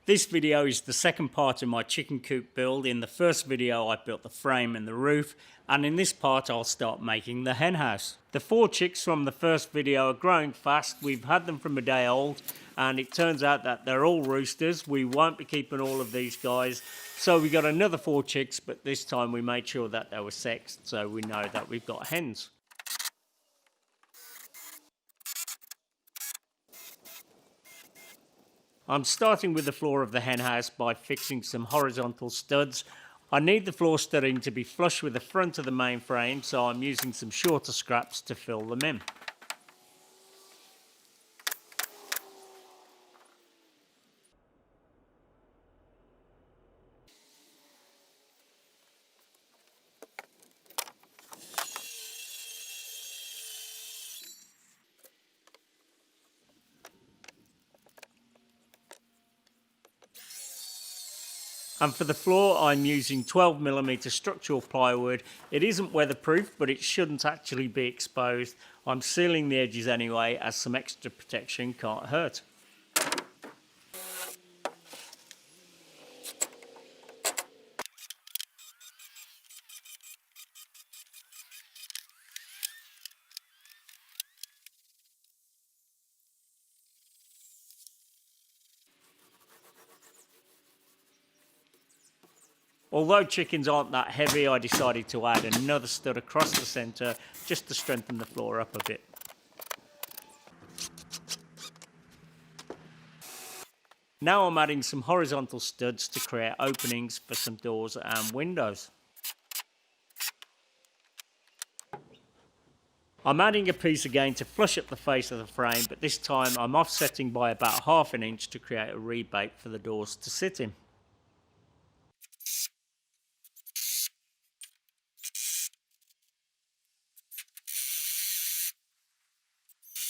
This video is the second part of my chicken coop build. In the first video I built the frame and the roof, and in this part I'll start making the hen house. The 4 chicks from the first video are growing fast. We've had them from a day old and it turns out that they're all roosters. We won't be keeping all of these guys, so we got another 4 chicks, but this time we made sure that they were sexed so we know that we've got hens. I'm starting with the floor of the hen house by fixing some horizontal studs. I need the floor studding to be flush with the front of the main frame, so I'm using some shorter scraps to fill them in. And for the floor I'm using 12mm structural plywood. It isn't weatherproof, but it shouldn't actually be exposed. I'm sealing the edges anyway, as some extra protection can't hurt. Although chickens aren't that heavy, I decided to add another stud across the centre just to strengthen the floor up a bit. Now I'm adding some horizontal studs to create openings for some doors and windows. I'm adding a piece again to flush up the face of the frame, but this time I'm offsetting by about ½ an inch to create a rebate for the doors to sit in.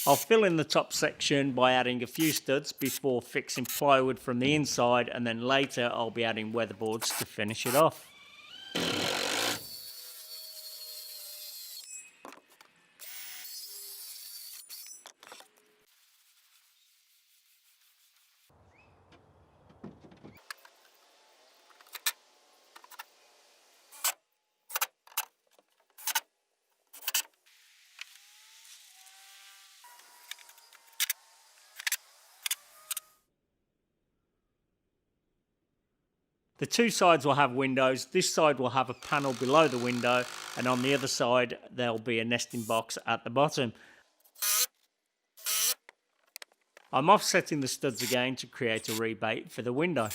I'll fill in the top section by adding a few studs before fixing plywood from the inside, and then later I'll be adding weatherboards to finish it off. The 2 sides will have windows. This side will have a panel below the window, and on the other side there'll be a nesting box at the bottom. I'm offsetting the studs again to create a rebate for the window.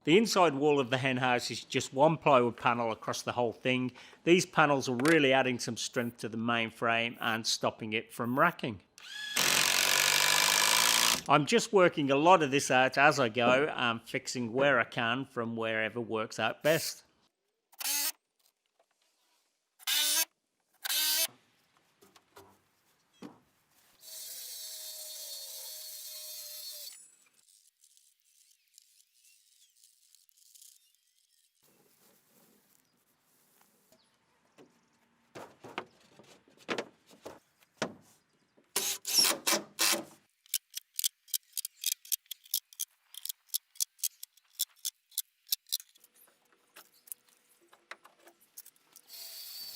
The inside wall of the hen house is just 1 plywood panel across the whole thing. These panels are really adding some strength to the main frame and stopping it from racking. I'm just working a lot of this out as I go and fixing where I can from wherever works out best.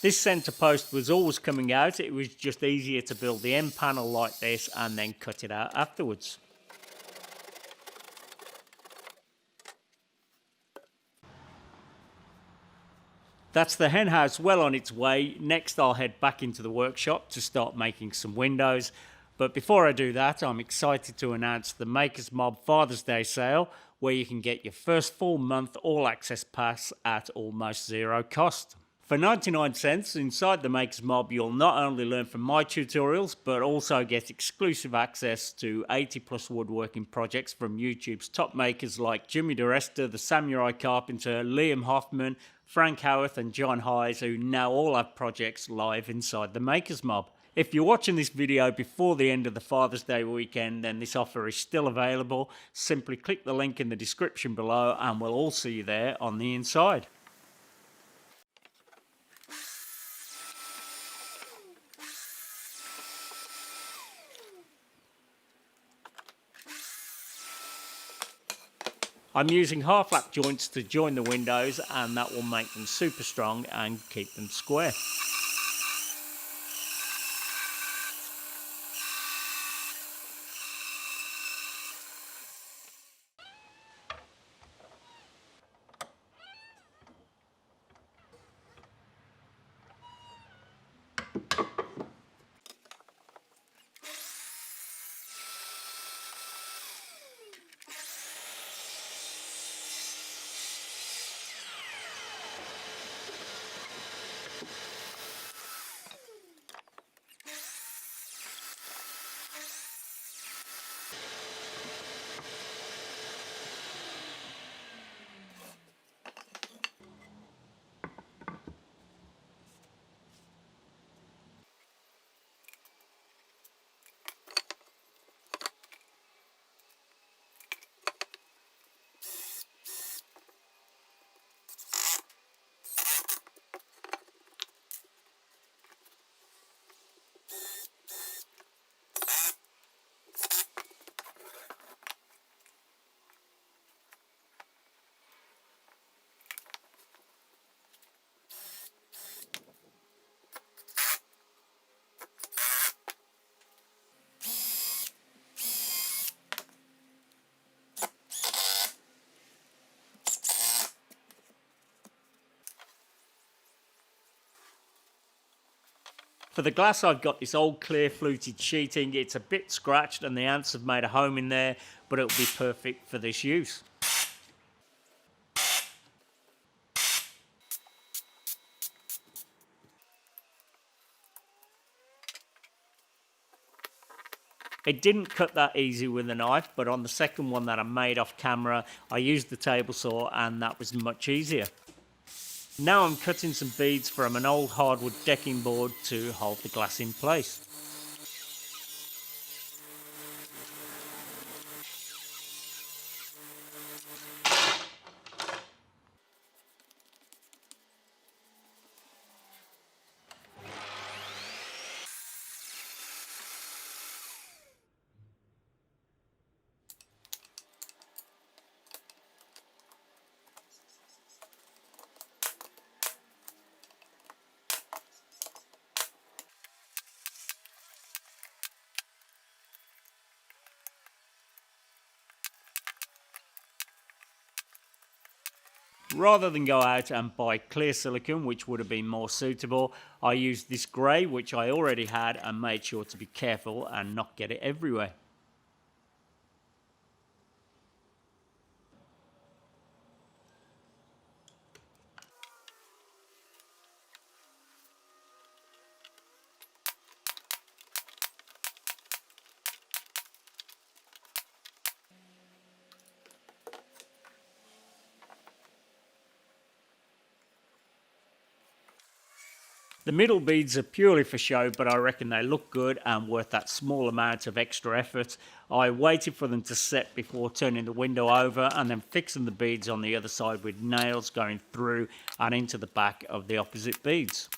This centre post was always coming out. It was just easier to build the end panel like this and then cut it out afterwards. That's the hen house well on its way. Next I'll head back into the workshop to start making some windows. But before I do that, I'm excited to announce the Makers Mob Father's Day sale, where you can get your first full month all access pass at almost zero cost. For 99 cents inside the Makers Mob, you'll not only learn from my tutorials, but also get exclusive access to 80 plus woodworking projects from YouTube's top makers like Jimmy DeResta, the Samurai Carpenter, Liam Hoffman, Frank Howarth and John Hayes, who now all have projects live inside the Makers Mob. If you're watching this video before the end of the Father's Day weekend, then this offer is still available. Simply click the link in the description below and we'll all see you there on the inside. I'm using half lap joints to join the windows, and that will make them super strong and keep them square. For the glass, I've got this old clear fluted sheeting. It's a bit scratched and the ants have made a home in there, but it'll be perfect for this use. It didn't cut that easy with a knife, but on the second one that I made off camera, I used the table saw and that was much easier. Now I'm cutting some beads from an old hardwood decking board to hold the glass in place. Rather than go out and buy clear silicone, which would have been more suitable, I used this grey, which I already had, and made sure to be careful and not get it everywhere. The middle beads are purely for show, but I reckon they look good and worth that small amount of extra effort. I waited for them to set before turning the window over and then fixing the beads on the other side with nails going through and into the back of the opposite beads.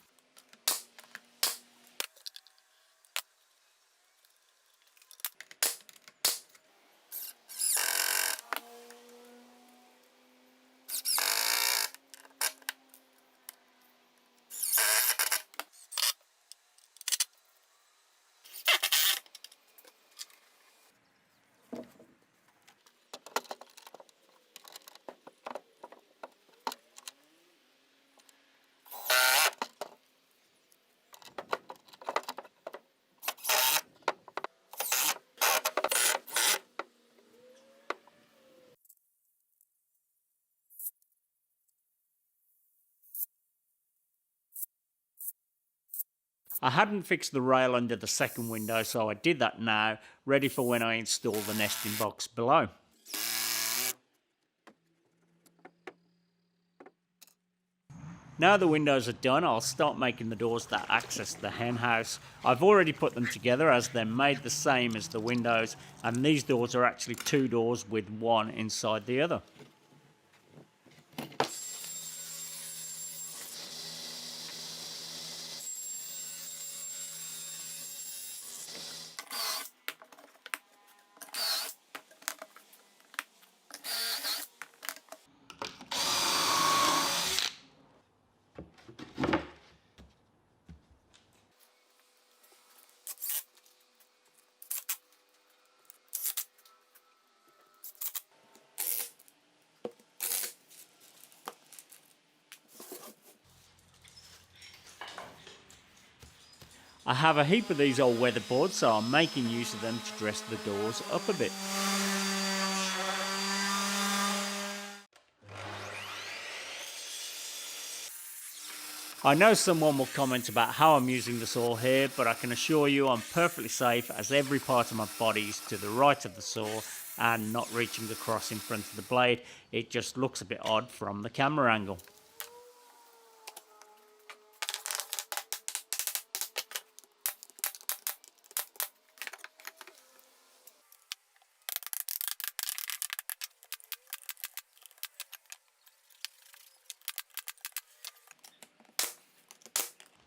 I hadn't fixed the rail under the second window, so I did that now, ready for when I install the nesting box below. Now the windows are done, I'll start making the doors that access the hen house. I've already put them together as they're made the same as the windows, and these doors are actually two doors with one inside the other. I have a heap of these old weatherboards, so I'm making use of them to dress the doors up a bit. I know someone will comment about how I'm using the saw here, but I can assure you I'm perfectly safe as every part of my body is to the right of the saw and not reaching across in front of the blade. It just looks a bit odd from the camera angle.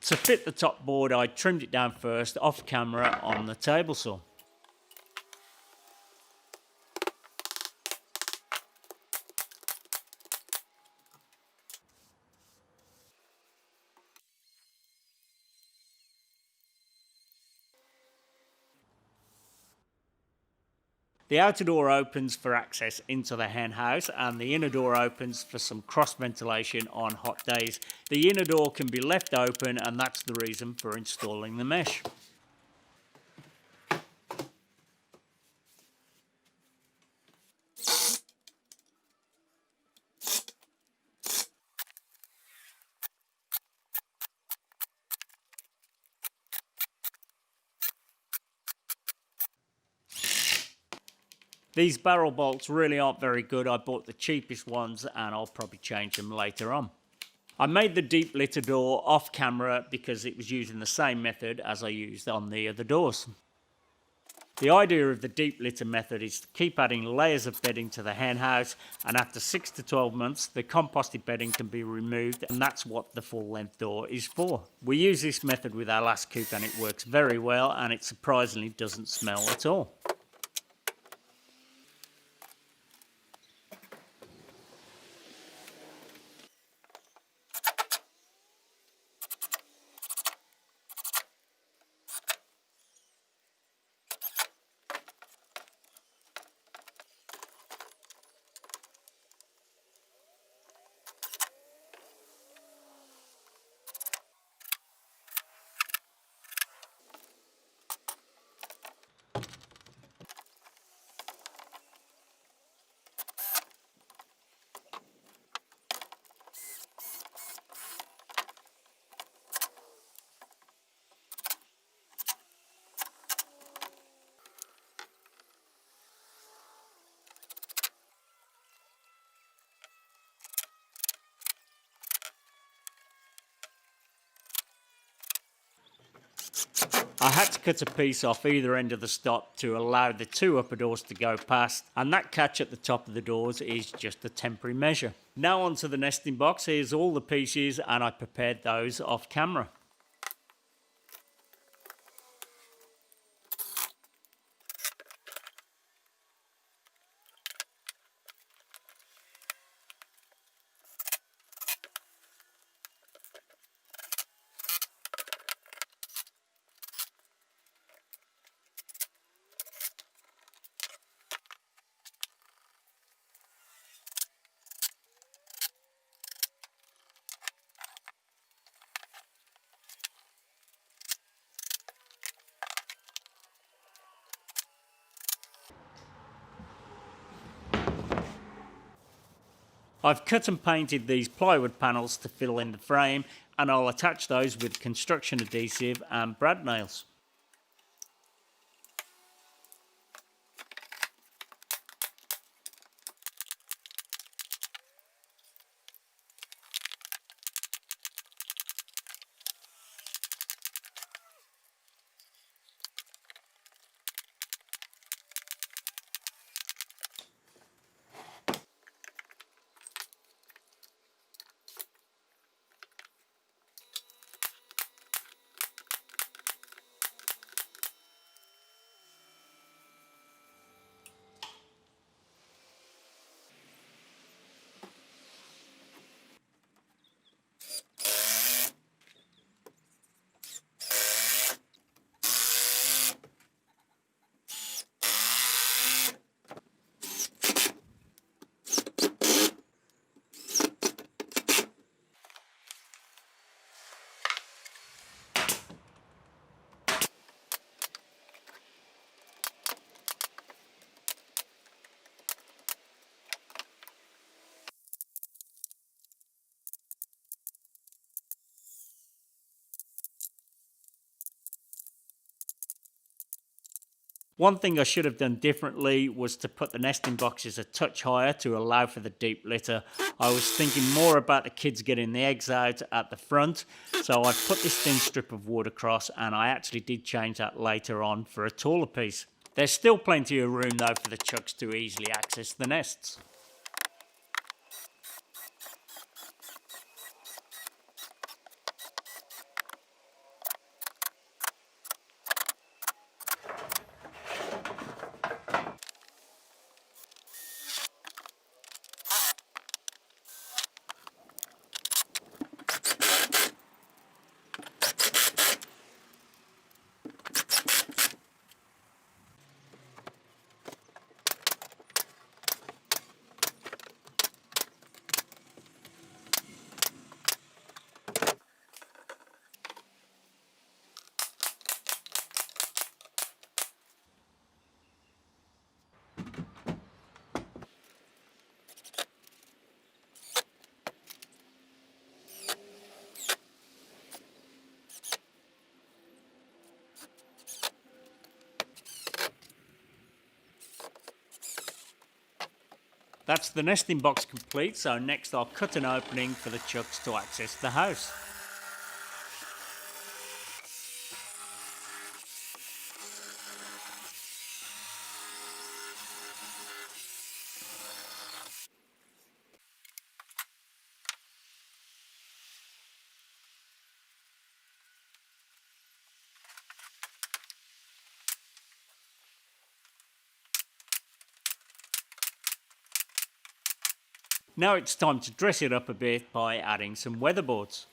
To fit the top board, I trimmed it down first off camera on the table saw. The outer door opens for access into the hen house, and the inner door opens for some cross ventilation on hot days. The inner door can be left open, and that's the reason for installing the mesh. These barrel bolts really aren't very good. I bought the cheapest ones and I'll probably change them later on. I made the deep litter door off camera because it was using the same method as I used on the other doors. The idea of the deep litter method is to keep adding layers of bedding to the hen house, and after 6 to 12 months the composted bedding can be removed, and that's what the full length door is for. We use this method with our last coop and it works very well, and it surprisingly doesn't smell at all. I had to cut a piece off either end of the stop to allow the two upper doors to go past, and that catch at the top of the doors is just a temporary measure. Now onto the nesting box. Here's all the pieces, and I prepared those off camera. I've cut and painted these plywood panels to fill in the frame, and I'll attach those with construction adhesive and brad nails. One thing I should have done differently was to put the nesting boxes a touch higher to allow for the deep litter. I was thinking more about the kids getting the eggs out at the front, so I put this thin strip of wood across, and I actually did change that later on for a taller piece. There's still plenty of room though for the chucks to easily access the nests. That's the nesting box complete, so next I'll cut an opening for the chucks to access the house. Now it's time to dress it up a bit by adding some weatherboards.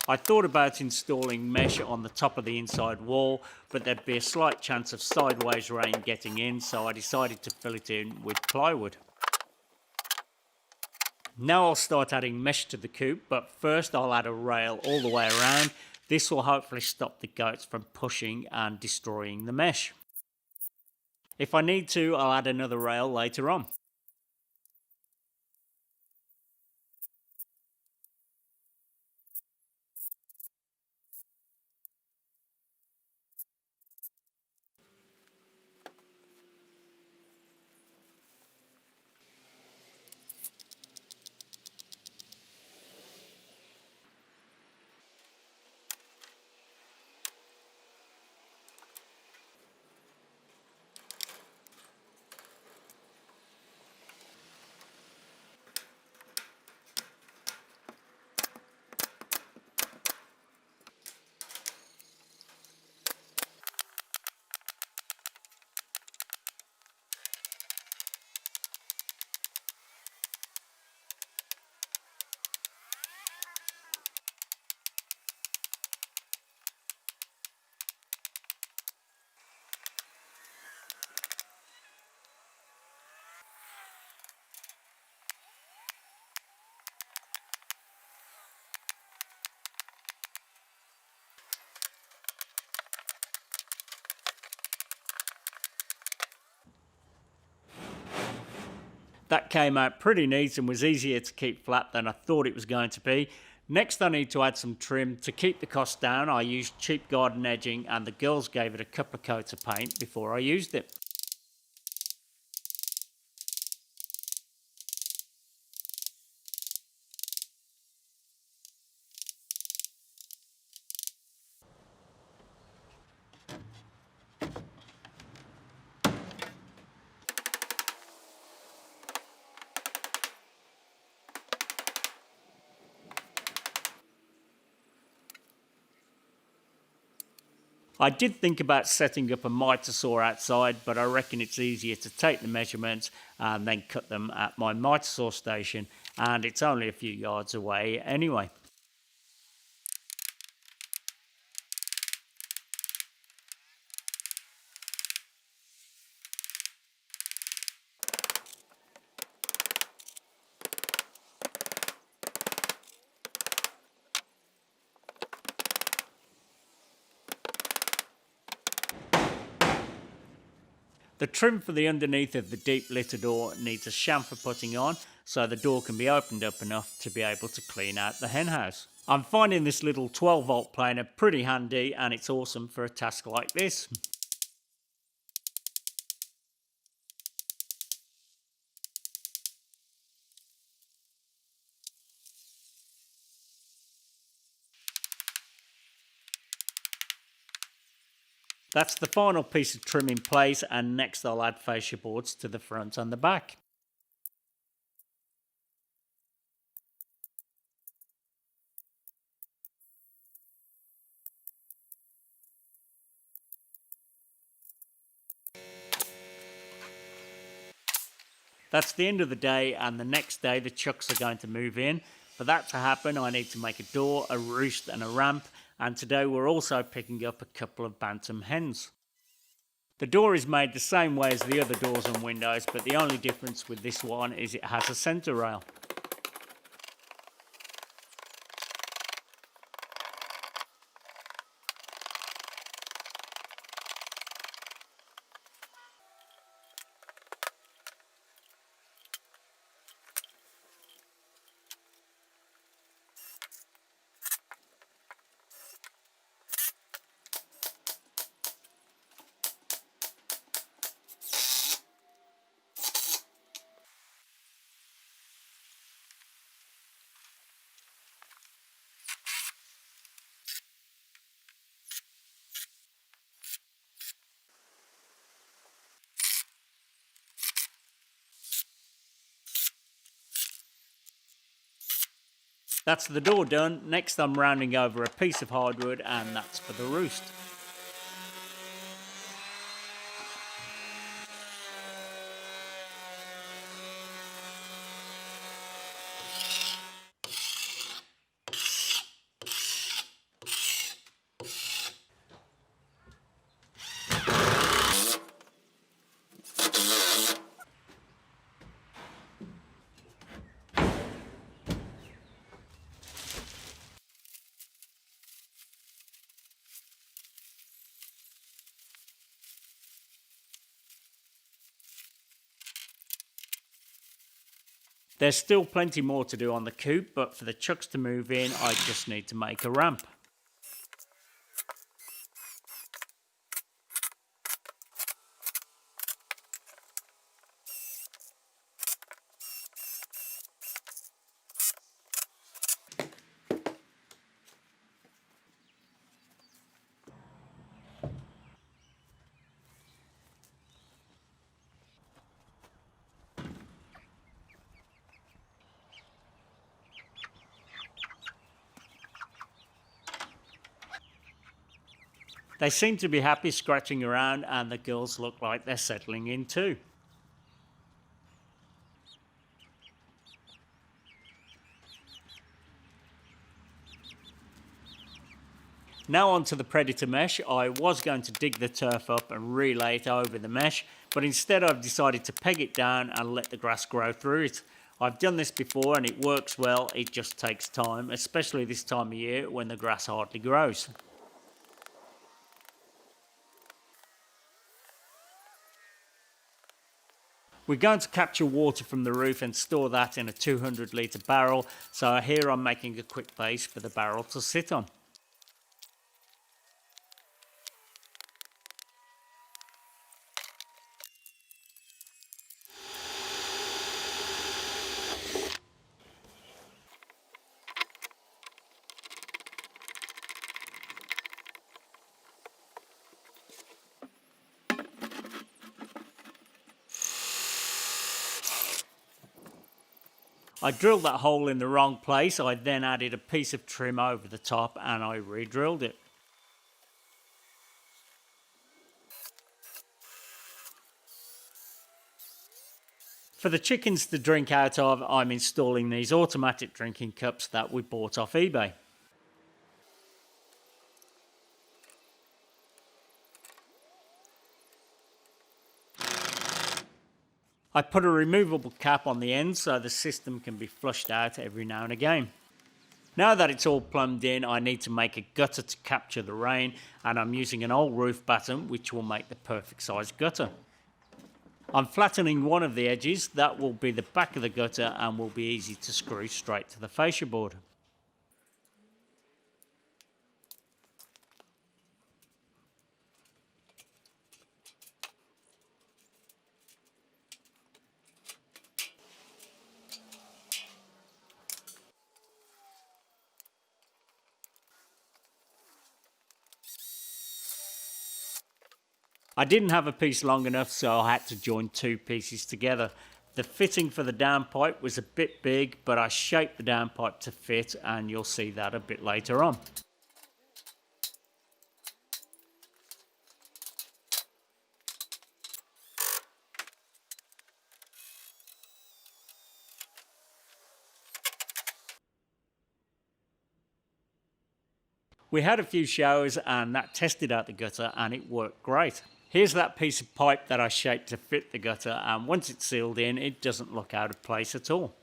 I thought about installing mesh on the top of the inside wall, but there'd be a slight chance of sideways rain getting in, so I decided to fill it in with plywood. Now I'll start adding mesh to the coop, but first I'll add a rail all the way around. This will hopefully stop the goats from pushing and destroying the mesh. If I need to, I'll add another rail later on. That came out pretty neat and was easier to keep flat than I thought it was going to be. Next I need to add some trim. To keep the cost down, I used cheap garden edging and the girls gave it a couple of coats of paint before I used it. I did think about setting up a miter saw outside, but I reckon it's easier to take the measurements and then cut them at my miter saw station, and it's only a few yards away anyway. The trim for the underneath of the deep litter door needs a chamfer putting on, so the door can be opened up enough to be able to clean out the hen house. I'm finding this little 12 volt planer pretty handy and it's awesome for a task like this. That's the final piece of trim in place, and next I'll add fascia boards to the front and the back. That's the end of the day, and the next day the chucks are going to move in. For that to happen, I need to make a door, a roost and a ramp, and today we're also picking up a couple of bantam hens. The door is made the same way as the other doors and windows, but the only difference with this one is it has a centre rail. That's the door done. Next I'm rounding over a piece of hardwood, and that's for the roost. There's still plenty more to do on the coop, but for the chucks to move in, I just need to make a ramp. They seem to be happy scratching around, and the girls look like they're settling in too. Now onto the predator mesh. I was going to dig the turf up and relay it over the mesh, but instead I've decided to peg it down and let the grass grow through it. I've done this before and it works well. It just takes time, especially this time of year when the grass hardly grows. We're going to capture water from the roof and store that in a 200 litre barrel, so here I'm making a quick base for the barrel to sit on. I drilled that hole in the wrong place. I then added a piece of trim over the top and I re-drilled it. For the chickens to drink out of, I'm installing these automatic drinking cups that we bought off eBay. I put a removable cap on the end so the system can be flushed out every now and again. Now that it's all plumbed in, I need to make a gutter to capture the rain, and I'm using an old roof batten which will make the perfect size gutter. I'm flattening one of the edges. That will be the back of the gutter and will be easy to screw straight to the fascia board. I didn't have a piece long enough, so I had to join two pieces together. The fitting for the downpipe was a bit big, but I shaped the downpipe to fit, and you'll see that a bit later on. We had a few showers and that tested out the gutter and it worked great. Here's that piece of pipe that I shaped to fit the gutter, and once it's sealed in, it doesn't look out of place at all.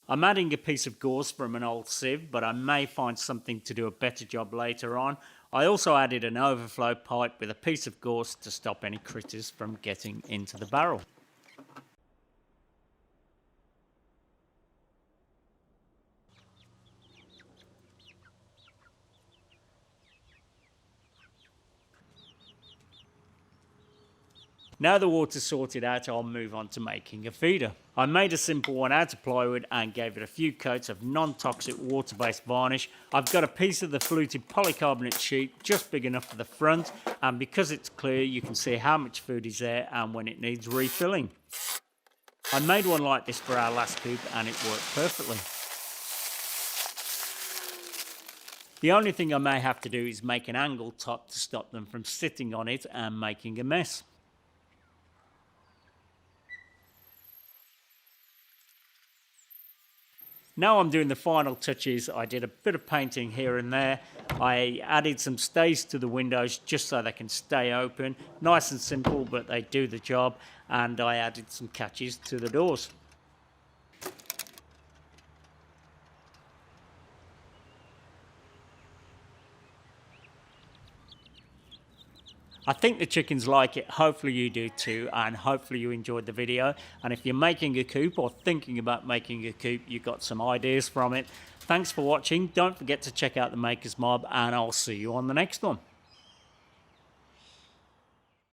I'm adding a piece of gauze from an old sieve, but I may find something to do a better job later on. I also added an overflow pipe with a piece of gauze to stop any critters from getting into the barrel. Now the water's sorted out, I'll move on to making a feeder. I made a simple one out of plywood and gave it a few coats of non-toxic water-based varnish. I've got a piece of the fluted polycarbonate sheet just big enough for the front, and because it's clear you can see how much food is there and when it needs refilling. I made one like this for our last coop and it worked perfectly. The only thing I may have to do is make an angle top to stop them from sitting on it and making a mess. Now I'm doing the final touches. I did a bit of painting here and there. I added some stays to the windows just so they can stay open. Nice and simple, but they do the job. And I added some catches to the doors. I think the chickens like it, hopefully you do too, and hopefully you enjoyed the video. And if you're making a coop or thinking about making a coop, you got some ideas from it. Thanks for watching. Don't forget to check out the Makers Mob, and I'll see you on the next one.